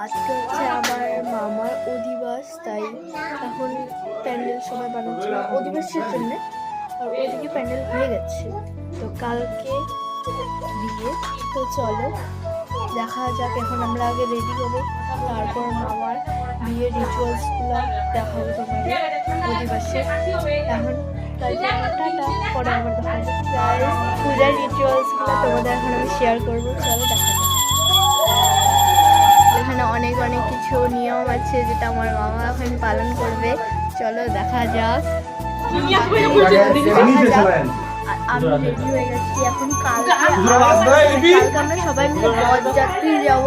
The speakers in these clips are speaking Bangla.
আজকে হচ্ছে আমার মামার অধিবাস, তাই এখন প্যান্ডেল সবাই বানাচ্ছিল অধিবাসের জন্য। আর ওদিকে প্যান্ডেল হয়ে গেছে, তো কালকে বিয়ে। তো চলো দেখা যাক, এখন আমরা আগে রেডি হবো, তারপর মামার বিয়ের রিচুয়ালসগুলো দেখাবো তোমাদের অধিবাসে। এখন তাই টাটা, পরে আবার দেখা যাবে পূজার রিচুয়ালসগুলো তোমাদের এখন আমি শেয়ার করবো। চলো দেখা যাক। এখানে অনেক অনেক কিছু নিয়ম আছে যেটা আমার মামা এখন পালন করবে। চলো দেখা যাক। আমি রেডি হয়ে গেছি এখন। কালকে আমরা সবাই মিলে বরযাত্রী যাব।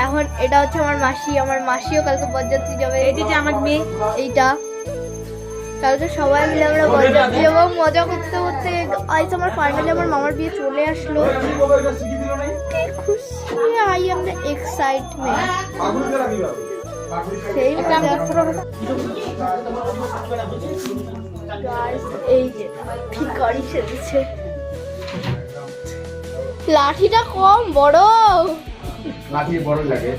এখন এটা হচ্ছে আমার মাসি, আমার মাসিও কালকে বরযাত্রী যাবে। এই যে আমার মেয়ে, এইটা কালকে সবাই মিলে আমরা বরযাত্রী যাবো। মজা করতে করতে আজ আমার ফাইনালি আমার মামার বিয়ে চলে আসলো। খুশি, আই এম দ্য এক্সাইটমেন্ট। এই যে ভিখারি সেজেছে। লাঠিটা কম বড়, লাঠি বড় লাগে।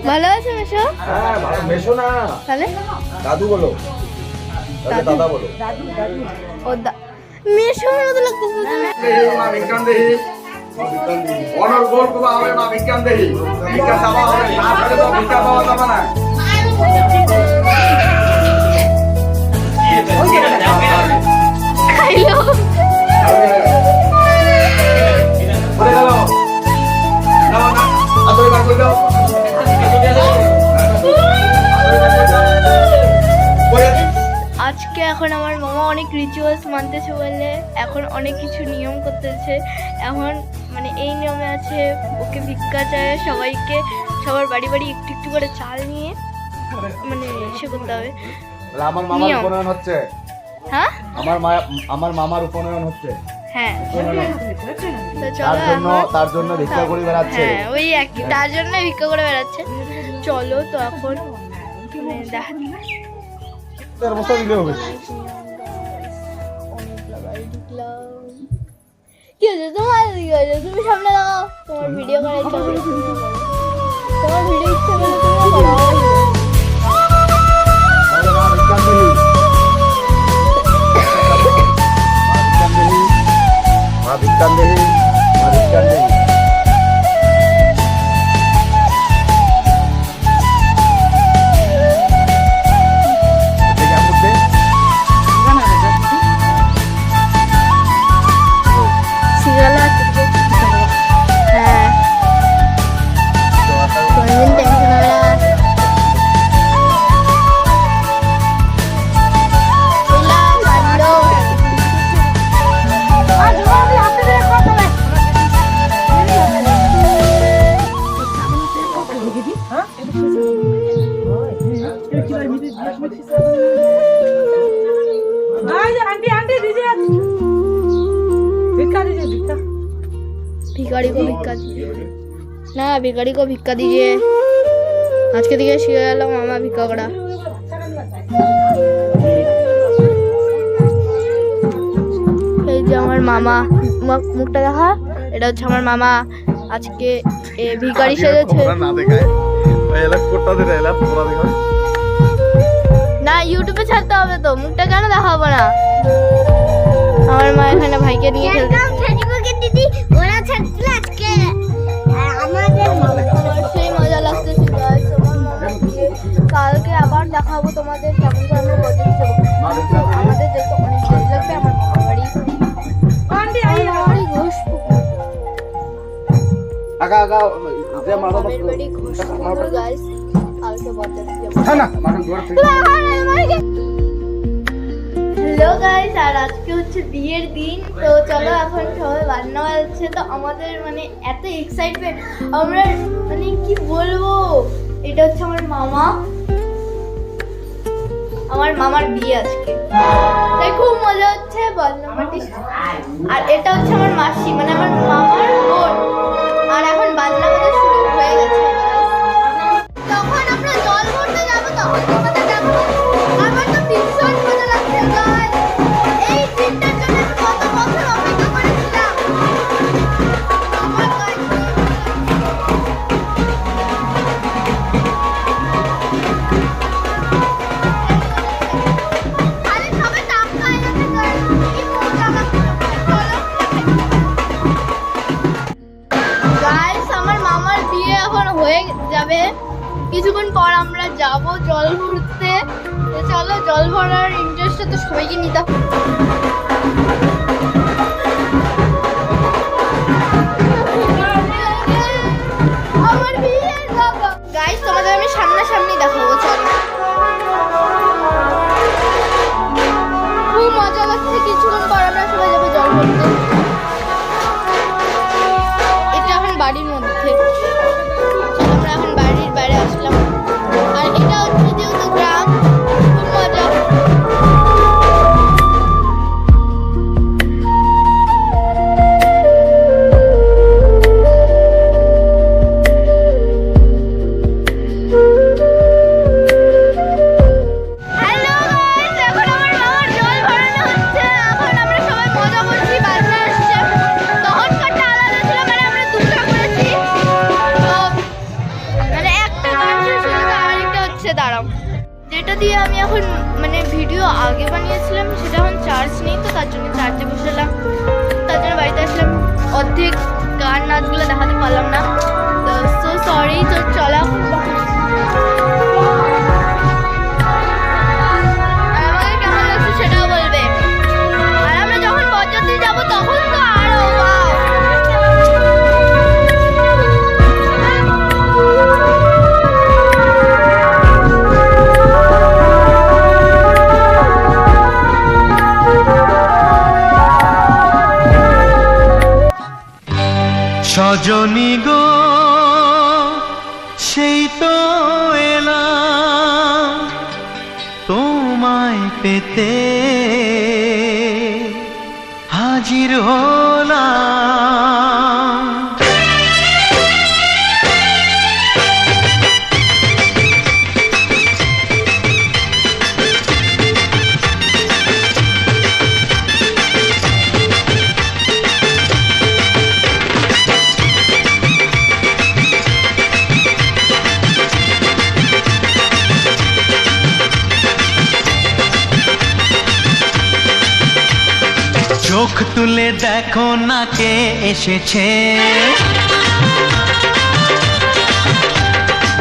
ভালো আছে মেশো? মেশো না, তাহলে দাদু বলো, দাদা বলো। ও মেশোর মতো লাগতেছে। অনর্গল কোবা হবে না, বিজ্ঞান দেহি বিজ্ঞান দাবা হবে না, তাহলে তো বিজ্ঞান পাওয়া যাবে না। খাইলো পড়ে গেল না না, আদরে বার করে দাও। আজকে এখন আমার মামা অনেক রিচুয়ালস মানতেছে বলে এখন অনেক কিছু নিয়ম করতেছে। এখন মানে এই নিয়মে আছে ওকে ভিক্ষা চায় সবাইকে, সবার বাড়ি বাড়ি একটু একটু করে চাল নিয়ে মানে সে করতে হবে। আমার মামার উপনয়ন হচ্ছে। হ্যাঁ আমার মামার উপনয়ন হচ্ছে। হ্যাঁ তো চলো তার জন্য ভিক্ষা করে বেড়াচ্ছে। হ্যাঁ ওই একই, তার জন্য ভিক্ষা করে বেড়াচ্ছে। চলো তো এখন দেখা অবস্থা দিলে হবে। কি হয়েছে তোমার? কি হয়েছে? তুমি সামনে দাও, তোমার ভিডিও করার ইচ্ছা করে তোমার ভিডিও ইচ্ছা করে তুমি করো। মা বিজ্ঞান দেহি, মা বিজ্ঞান দেহি। भिखारी को भिक्षा दीजिए ना, भिखारी को भिक्षा दीजिए। आज के दिखे शिवाला मामा भिक्षा करा। এই যে আমার মামা, মুখটা দেখা, এটা হচ্ছে আমার মামা আজকে ভিখারি সেজেছে। না ইউটিউবে ছাড়তে হবে তো, মুখটা কেন দেখাবো না? আমার মা এখানে ভাইকে নিয়ে খেলতে। দিদি ওরা ছাড়ছিল আজকে আমাদের সেই মজা লাগতেছে। কালকে আবার দেখাবো তোমাদের কেমন করে আমরা বরযাত্রী যাবো। আমাদের দেখতে অনেক ভালো লাগবে। আমার বাড়ি ঘোষপুকুর গাইস, কালকে বরযাত্রী যাবো। হ্যালো গাইস, আর আজকে হচ্ছে বিয়ের দিন। তো চলো এখন সবাই বান্না বাজছে, তো আমাদের মানে এত এক্সাইটমেন্ট, আমরা মানে কি বলবো। এটা হচ্ছে আমার মামা, আমার মামার বিয়ে আজকে, তাই খুব মজা হচ্ছে বান্না পার্টি। আর এটা হচ্ছে আমার মাসি, মানে আমার মামার বোন। আর এখন বান্না বাজা শুরু হয়ে কিছুক্ষণ পর আমরা যাব জল ভরতে। চলো, জল ভরার ইন্টারেস্টটা তো সবাইকে নিতে হবে। আমার বিয়ের বাবা গাইস, তোমাদের আমি সামনাসামনি দেখাবো। চলো, খুব মজা লাগছে। কিছুক্ষণ পর আমরা সবাই যাবো জল ভরতে। এটা এখন বাড়ির মধ্যে। আমরা এখন বাড়ির বাইরে আসলাম। আর এটা হচ্ছে যেহেতু গ্রাম, খুব মজা। হ্যালো গাইস, এখন আমার মামার জল ভরানো হচ্ছে। এখন আমরা সবাই মজা করছি, বাজনা আসছে। তখনকারটা আলাদা ছিল, মানে আমরা দুটো করেছি। তো মানে একটা গান শেষ হলো, আরেকটা হচ্ছে দাঁড়াও, যেটা দিয়ে আমি এখন মানে ভিডিও আগে বানিয়েছিলাম, সেটা এখন চার্জ নেই, তো তার জন্য চার্জে বসালাম। তার জন্য বাড়িতে আসলাম, অর্ধেক গান নাচগুলো দেখাতে পারলাম না, তো সো সরি। তো চলা এখন আর আমাকে কেমন লাগছে সেটাও বলবে। আর আমরা যখন বরযাত্রী যাব তখন তো আরো ওয়াও। সজনী গো, সেই তো এলাম তোমায় পেতে, হাজির হলাম। চোখ তুলে দেখো না কে এসেছে,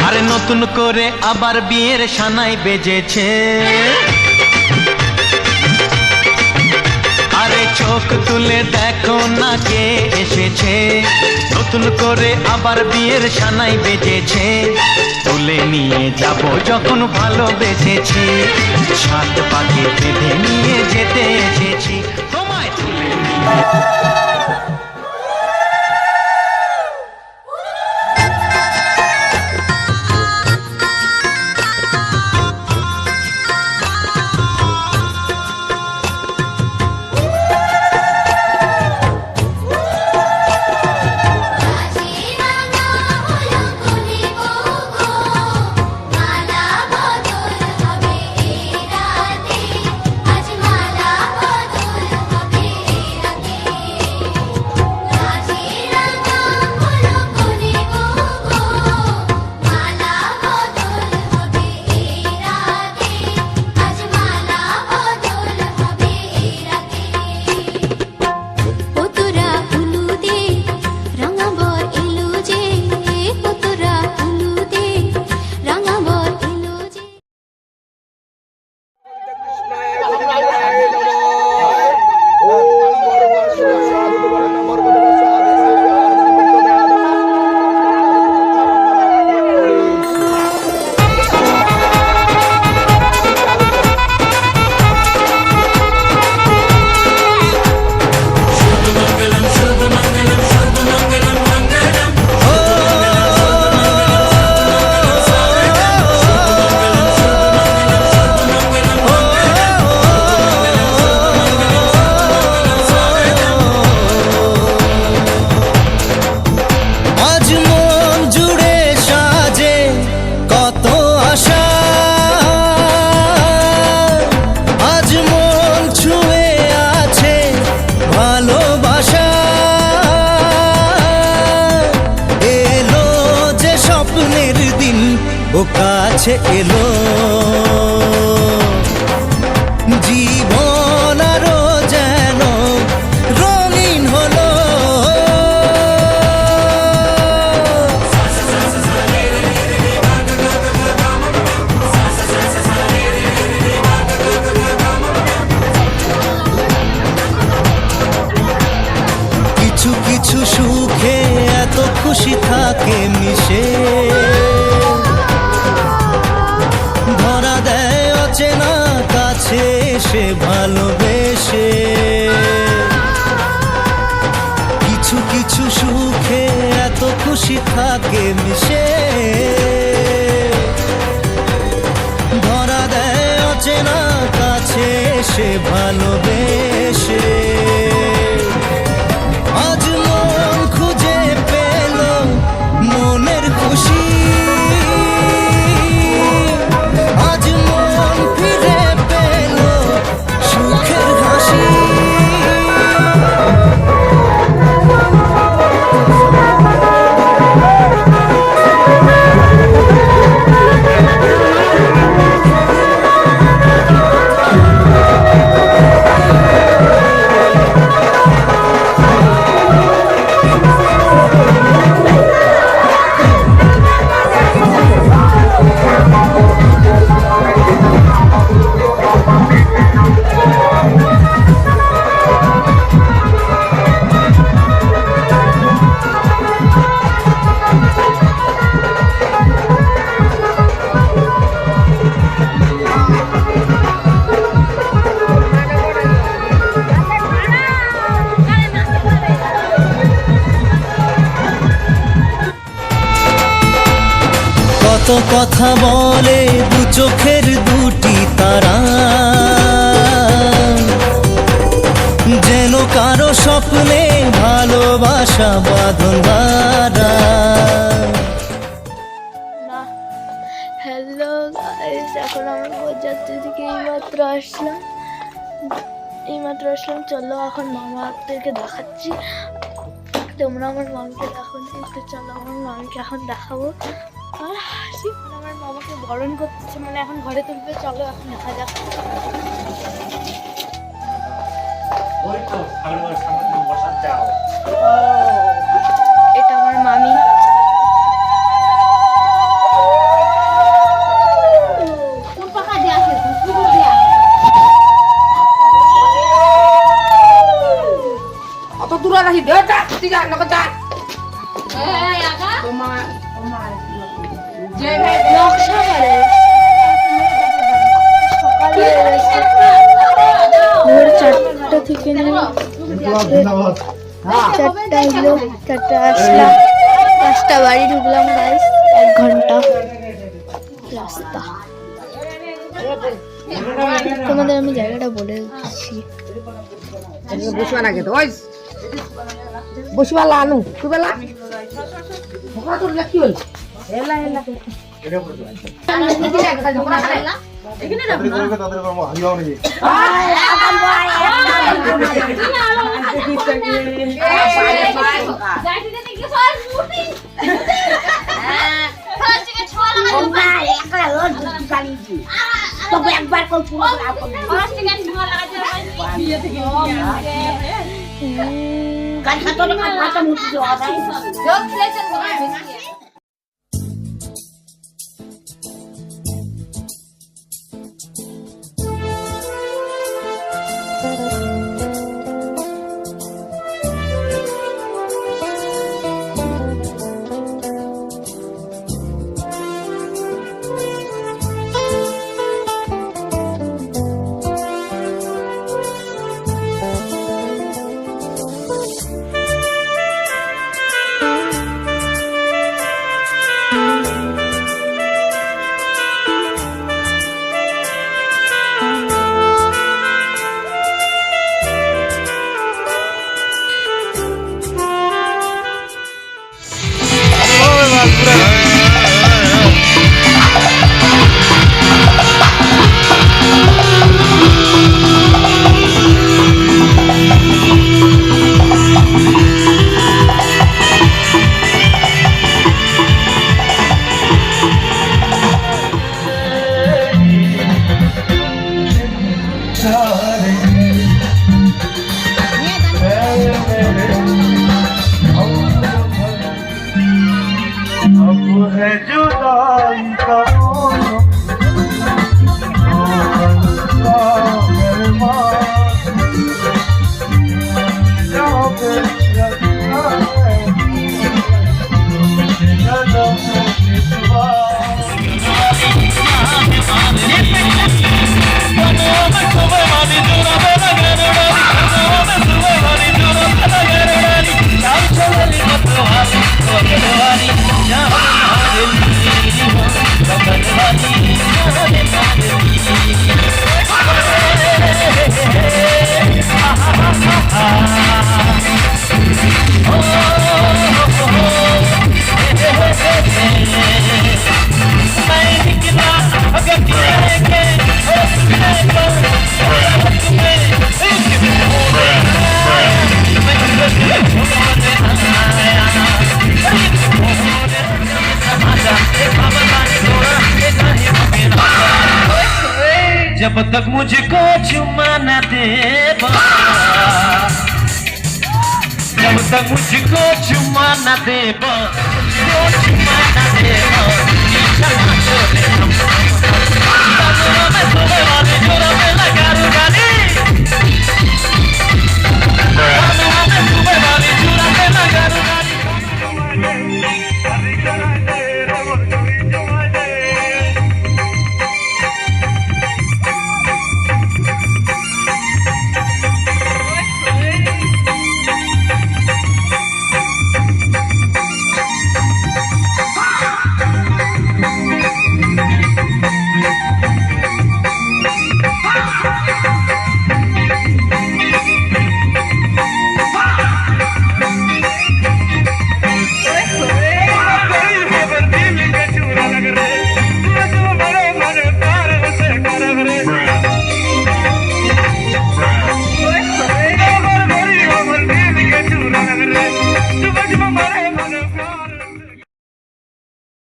আরে নতুন করে আবার বিয়ের সানাই বেজেছে। আরে চোখ তুলে দেখো না কে এসেছে, নতুন করে আবার বিয়ের সানাই বেজেছে। তুলে নিয়ে যাব যখন ভালোবেসেছি, সাত পাকে বেঁধে নিয়ে যেতে এসেছি তোমায় তুলে নিয়ে। ও কাছে এলো জীবন আরো যেন রঙিন হলো খুশি থাকে মিশে, ধরা দেয় অচেনা কাছে এসে ভালোবেসে। কিছু কিছু সুখে এত খুশি থাকে মিশে, ধরা দেয় অচেনা কাছে এসে ভালোবেসে। আজ মন খুঁজে পেল মনের খুশি, আজ মন ফিরে পেল সুখের হাসি। কত কথা বলে দু চোখের দুটি তারা, যেন কারো স্বপ্নে ভালোবাসা বাঁধন হারা। না, হ্যালো গাইস, এখন আমরা বরযাত্রী থেকে এইমাত্র আসলাম। চলো এখন মামাদেরকে দেখাচ্ছি। তোমরা আমার মামিকে দেখো নি, তো চলো আমার মামিকে এখন দেখাবো। আর হাসি, আমার মামাকে বরণ করছে, মানে এখন ঘরে তুলবে। চলো এখন দেখা যাক। এটা আমার মামি। অত দূরে রাখি দে যা ঠিক আছে নক যা তোমার যে ভাই নকশা করে ভোর 4টা থেকে নিয়ে 4টা হলো, 4টা আসলাম, 5টা বাড়ি ঢুকলাম গাইস। 1 ঘন্টা রাস্তা। তোমাদের আমি জায়গাটা বলে দিচ্ছি। বসবা না কিন্তু ওই বসবা লানু কুবেলা ভোকা তোর কি হল এলা এলা এটা উপরে তো এদিকে একটা ঝগড়া খাইলা এখানে রাখ না তাদের কর্ম হারিয়াও নেই আগাম ভাই যাইতে দিতে কি সর মুটি হ্যাঁ ফার্স্ট থেকে ছোয়া লাগা ভাই একলা রোজ চালিয়েছি তো একবার কল পুরো ফার্স্ট থেকে ছোয়া লাগা বিয়ে থেকে কাল খাতো না খাতো মুটি যাওয়া যায় যোগ সেশন করে जब तक मुझको चुमा न दे जब तक मुझको चुमा न दे चुमा न दे मैं तुम्हें वाली जोरा में लगा